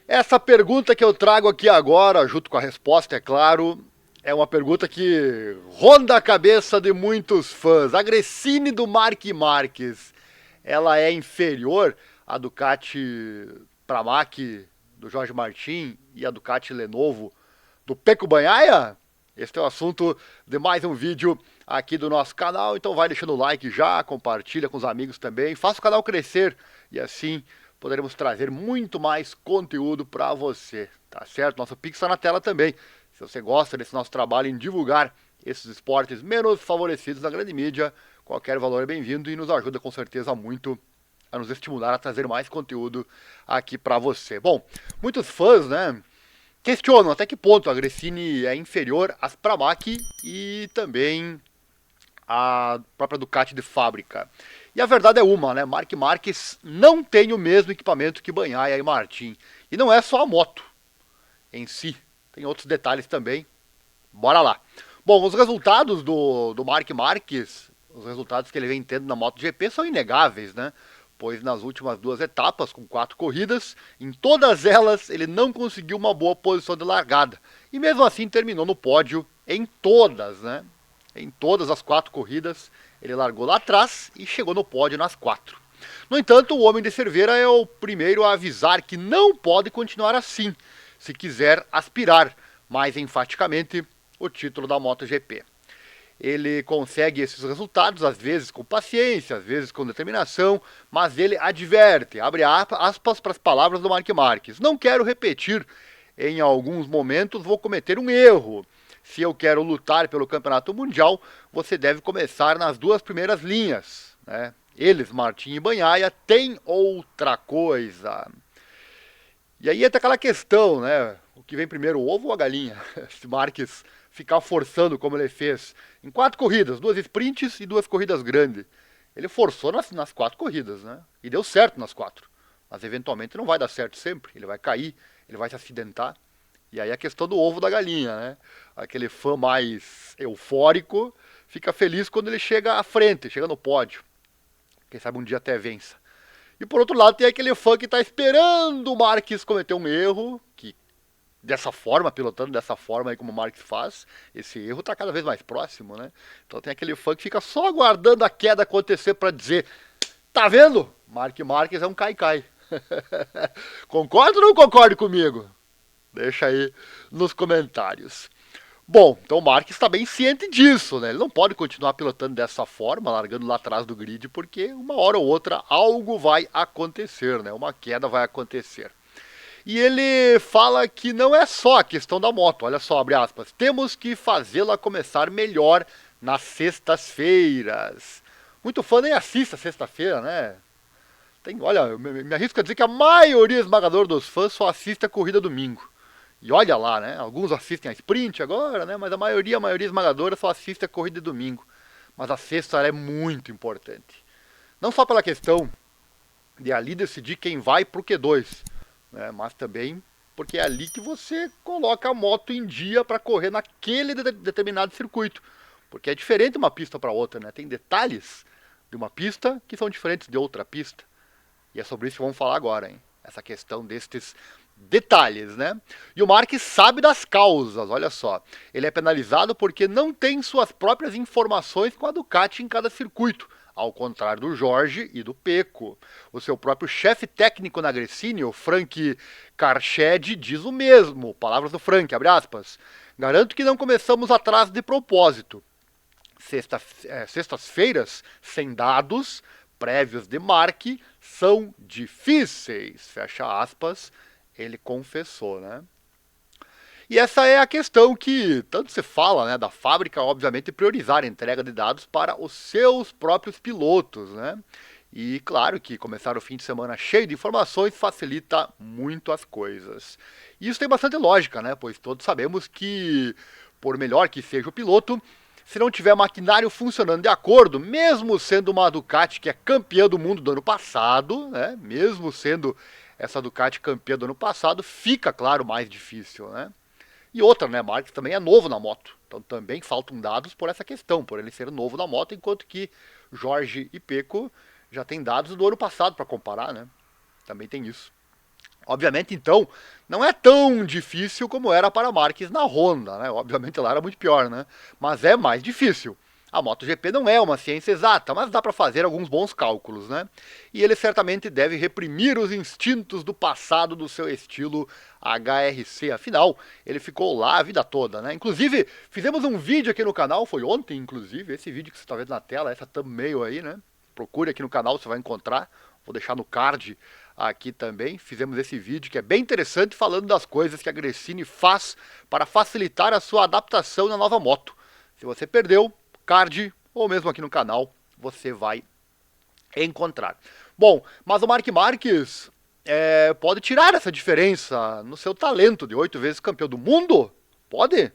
Essa pergunta que eu trago aqui agora, junto com a resposta, é claro, é uma pergunta que ronda a cabeça de muitos fãs. A Gresini do Marc Marques, ela é inferior à Ducati Pramac do Jorge Martin e à Ducati Lenovo do Pecco Bagnaia? Esse é o assunto de mais um vídeo aqui do nosso canal, então vai deixando o like já, compartilha com os amigos também, faça o canal crescer e assim poderemos trazer muito mais conteúdo para você, tá certo? Nosso Pix está na tela também. Se você gosta desse nosso trabalho em divulgar esses esportes menos favorecidos na grande mídia, qualquer valor é bem-vindo e nos ajuda com certeza muito a nos estimular a trazer mais conteúdo aqui para você. Bom, muitos fãs, né, questionam até que ponto a Gresini é inferior às Pramac e também a própria Ducati de fábrica. E a verdade é uma, né? Marc Marques não tem o mesmo equipamento que Bagnaia e Martin. E não é só a moto em si, tem outros detalhes também. Bora lá. Bom, os resultados do Marc Marques, os resultados que ele vem tendo na MotoGP são inegáveis, né? Pois nas últimas duas etapas, com 4 corridas, em todas elas ele não conseguiu uma boa posição de largada. E mesmo assim terminou no pódio em todas, né? Em todas as 4 corridas, ele largou lá atrás e chegou no pódio nas 4. No entanto, o homem de Cerveira é o primeiro a avisar que não pode continuar assim, se quiser aspirar mais enfaticamente o título da MotoGP. Ele consegue esses resultados, às vezes com paciência, às vezes com determinação, mas ele adverte, abre aspas para as palavras do Marc Marques. Não quero repetir, em alguns momentos vou cometer um erro. Se eu quero lutar pelo campeonato mundial, você deve começar nas duas primeiras linhas, né? Eles, Martin e Bagnaia, têm outra coisa. E aí entra aquela questão, né? O que vem primeiro, o ovo ou a galinha? Se Marques ficar forçando como ele fez em 4 corridas, 2 sprints e 2 corridas grandes. Ele forçou nas 4 corridas, né? E deu certo nas 4. Mas eventualmente não vai dar certo sempre. Ele vai cair, ele vai se acidentar. E aí a questão do ovo da galinha, né? Aquele fã mais eufórico fica feliz quando ele chega à frente, chega no pódio. Quem sabe um dia até vença. E por outro lado tem aquele fã que está esperando o Marques cometer um erro, que dessa forma, pilotando dessa forma aí como o Marques faz, esse erro está cada vez mais próximo, né? Então tem aquele fã que fica só aguardando a queda acontecer para dizer, tá vendo? Marques é um cai-cai. Concorda ou não concorda comigo? Deixa aí nos comentários. Bom, então o Marques está bem ciente disso, né? Ele não pode continuar pilotando dessa forma, largando lá atrás do grid, porque uma hora ou outra algo vai acontecer, né? Uma queda vai acontecer. E ele fala que não é só a questão da moto, olha só, abre aspas, temos que fazê-la começar melhor nas sextas-feiras. Muito fã nem assiste a sexta-feira, né? Olha, eu me arrisco a dizer que a maioria esmagadora dos fãs só assiste a corrida domingo. E olha lá, né? Alguns assistem a sprint agora, né? Mas a maioria esmagadora só assiste a corrida de domingo. Mas a sexta é muito importante. Não só pela questão de ali decidir quem vai pro Q2, né? Mas também porque é ali que você coloca a moto em dia para correr naquele determinado circuito. Porque é diferente uma pista para outra, né? Tem detalhes de uma pista que são diferentes de outra pista. E é sobre isso que vamos falar agora, hein? Essa questão destes detalhes, né? E o Marques sabe das causas, olha só. Ele é penalizado porque não tem suas próprias informações com a Ducati em cada circuito, ao contrário do Jorge e do Pecco. O seu próprio chefe técnico na Gresini, o Frank Carchedi, diz o mesmo. Palavras do Frank, abre aspas. Garanto que não começamos atrás de propósito. Sextas-feiras sem dados prévios de Mark são difíceis, fecha aspas, ele confessou, né? E essa é a questão que tanto se fala, né, da fábrica, obviamente, priorizar a entrega de dados para os seus próprios pilotos, né? E claro que começar o fim de semana cheio de informações facilita muito as coisas. E isso tem bastante lógica, né? Pois todos sabemos que, por melhor que seja o piloto, se não tiver maquinário funcionando de acordo, mesmo sendo uma Ducati que é campeã do mundo do ano passado, né? Mesmo sendo essa Ducati campeã do ano passado, fica, claro, mais difícil, né? E outra, né? Marques também é novo na moto. Então também faltam dados por essa questão, por ele ser novo na moto, enquanto que Jorge e Pecco já têm dados do ano passado para comparar, né? Também tem isso. Obviamente, então, não é tão difícil como era para Marques na Honda, né? Obviamente lá era muito pior, né? Mas é mais difícil. A MotoGP não é uma ciência exata, mas dá para fazer alguns bons cálculos, né? E ele certamente deve reprimir os instintos do passado do seu estilo HRC. Afinal, ele ficou lá a vida toda, né? Inclusive, fizemos um vídeo aqui no canal, foi ontem, inclusive, esse vídeo que você está vendo na tela, essa thumbnail aí, né? Procure aqui no canal, você vai encontrar. Vou deixar no card aqui também. Fizemos esse vídeo que é bem interessante, falando das coisas que a Gresini faz para facilitar a sua adaptação na nova moto. Se você perdeu, card ou mesmo aqui no canal, você vai encontrar. Bom, mas o Marc Marques pode tirar essa diferença no seu talento de 8 vezes campeão do mundo? Pode?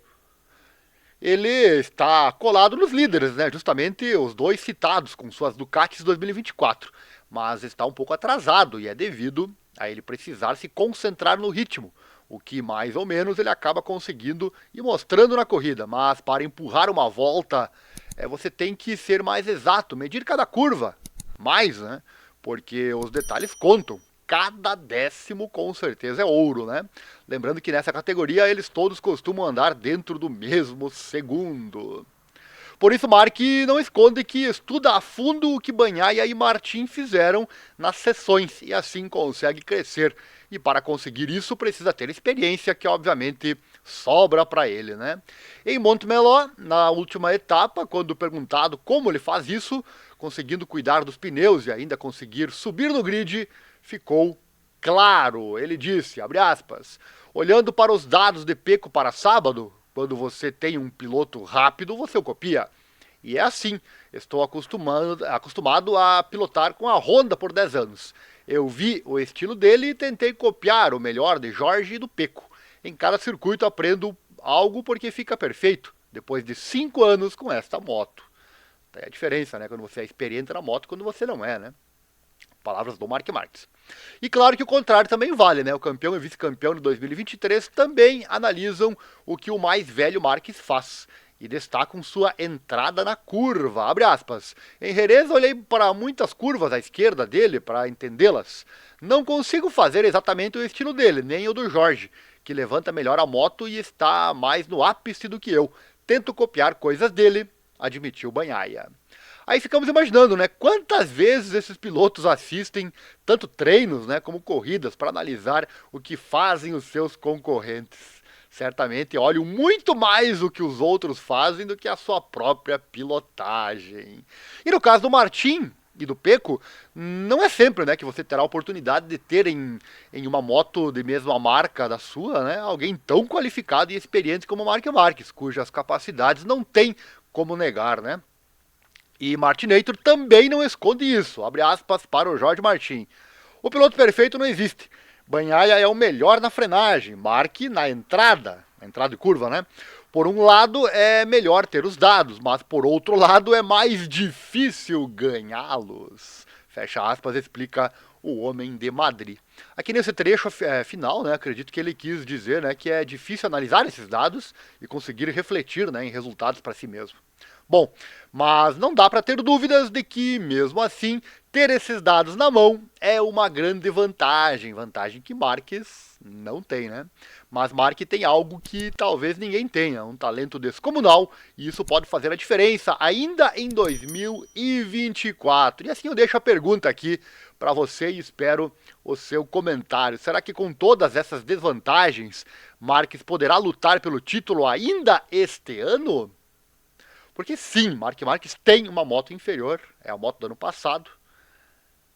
Ele está colado nos líderes, né? Justamente os dois citados com suas Ducatis 2024, mas está um pouco atrasado e é devido a ele precisar se concentrar no ritmo, o que mais ou menos ele acaba conseguindo e mostrando na corrida, mas para empurrar uma volta você tem que ser mais exato, medir cada curva, mais, né? Porque os detalhes contam. Cada décimo com certeza é ouro, né? Lembrando que nessa categoria eles todos costumam andar dentro do mesmo segundo. Por isso, Mark não esconde que estuda a fundo o que Bagnaia e Martin fizeram nas sessões e assim consegue crescer. E para conseguir isso precisa ter experiência, que obviamente sobra para ele, né? Em Montmeló, na última etapa, quando perguntado como ele faz isso, conseguindo cuidar dos pneus e ainda conseguir subir no grid, ficou claro. Ele disse, abre aspas, olhando para os dados de Pecco para sábado, quando você tem um piloto rápido, você o copia. E é assim, estou acostumado a pilotar com a Honda por 10 anos. Eu vi o estilo dele e tentei copiar o melhor de Jorge e do Pecco. Em cada circuito aprendo algo porque fica perfeito, depois de 5 anos com esta moto. É a diferença, né? Quando você é experiente na moto, quando você não é, né? Palavras do Marc Marques. E claro que o contrário também vale, né? O campeão e vice-campeão de 2023 também analisam o que o mais velho Marques faz e destacam sua entrada na curva. Abre aspas. Em Jerez olhei para muitas curvas à esquerda dele para entendê-las. Não consigo fazer exatamente o estilo dele, nem o do Jorge, que levanta melhor a moto e está mais no ápice do que eu. Tento copiar coisas dele, admitiu Bagnaia. Aí ficamos imaginando, né, quantas vezes esses pilotos assistem tanto treinos, né, como corridas para analisar o que fazem os seus concorrentes. Certamente olham muito mais o que os outros fazem do que a sua própria pilotagem. E no caso do Martin e do Pecco, não é sempre, né, que você terá a oportunidade de ter em uma moto de mesma marca da sua, né, alguém tão qualificado e experiente como o Marc Marques, cujas capacidades não tem como negar, né? E Martinator também não esconde isso, abre aspas para o Jorge Martin. O piloto perfeito não existe. Bagnaia é o melhor na frenagem, Mark na entrada de curva, né? Por um lado é melhor ter os dados, mas por outro lado é mais difícil ganhá-los. Fecha aspas, explica o homem de Madrid. Aqui nesse trecho final, né, acredito que ele quis dizer, né, que é difícil analisar esses dados e conseguir refletir, né, em resultados para si mesmo. Bom, mas não dá para ter dúvidas de que, mesmo assim, ter esses dados na mão é uma grande vantagem, vantagem que Marques não tem, né? Mas Marques tem algo que talvez ninguém tenha, um talento descomunal, e isso pode fazer a diferença ainda em 2024. E assim eu deixo a pergunta aqui para você e espero o seu comentário. Será que com todas essas desvantagens, Marques poderá lutar pelo título ainda este ano? Porque sim, Marc Marques tem uma moto inferior, é a moto do ano passado.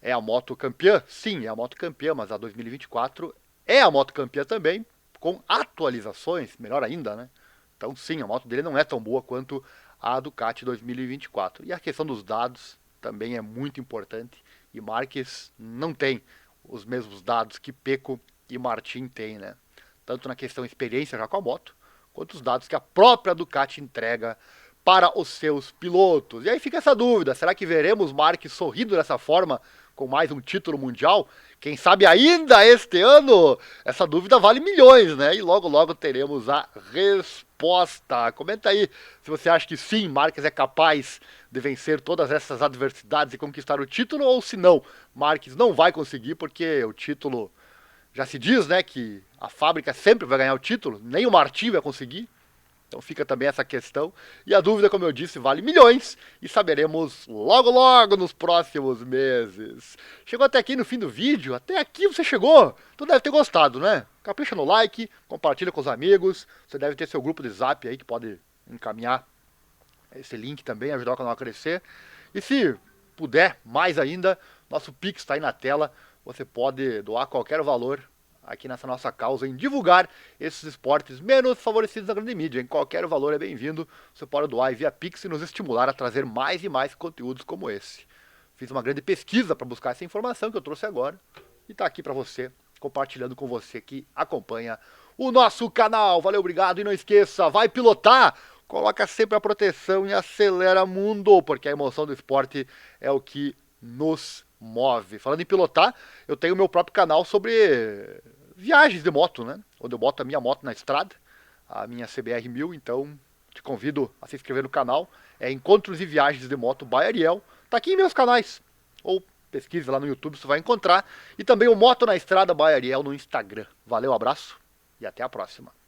É a moto campeã? Sim, é a moto campeã, mas a 2024 é a moto campeã também, com atualizações, melhor ainda, né? Então sim, a moto dele não é tão boa quanto a Ducati 2024. E a questão dos dados também é muito importante, e Marques não tem os mesmos dados que Pecco e Martin têm, né? Tanto na questão experiência já com a moto, quanto os dados que a própria Ducati entrega para os seus pilotos. E aí fica essa dúvida, será que veremos Marques sorrindo dessa forma com mais um título mundial? Quem sabe ainda este ano? Essa dúvida vale milhões, né? E logo logo teremos a resposta. Comenta aí se você acha que sim, Marques é capaz de vencer todas essas adversidades e conquistar o título, ou se não, Marques não vai conseguir porque o título Já se diz, né, que a fábrica sempre vai ganhar o título, nem o Martim vai conseguir. Então fica também essa questão. E a dúvida, como eu disse, vale milhões. E saberemos logo, logo nos próximos meses. Chegou até aqui no fim do vídeo? Até aqui você chegou? Tu deve ter gostado, né? Capricha no like, compartilha com os amigos. Você deve ter seu grupo de zap aí que pode encaminhar esse link também, ajudar o canal a crescer. E se puder, mais ainda, nosso Pix está aí na tela. Você pode doar qualquer valor aqui nessa nossa causa em divulgar esses esportes menos favorecidos na grande mídia. Em qualquer valor é bem-vindo. Você pode doar via Pix e nos estimular a trazer mais e mais conteúdos como esse. Fiz uma grande pesquisa para buscar essa informação que eu trouxe agora e está aqui para você, compartilhando com você que acompanha o nosso canal. Valeu, obrigado e não esqueça, vai pilotar! Coloca sempre a proteção e acelera mundo, porque a emoção do esporte é o que nos move. Falando em pilotar, eu tenho meu próprio canal sobre viagens de moto, né? Onde eu boto a minha moto na estrada, a minha CBR 1000, então te convido a se inscrever no canal. É Encontros e Viagens de Moto by Ariel. Tá aqui em meus canais. Ou pesquise lá no YouTube, você vai encontrar. E também o Moto na Estrada by Ariel no Instagram. Valeu, abraço e até a próxima.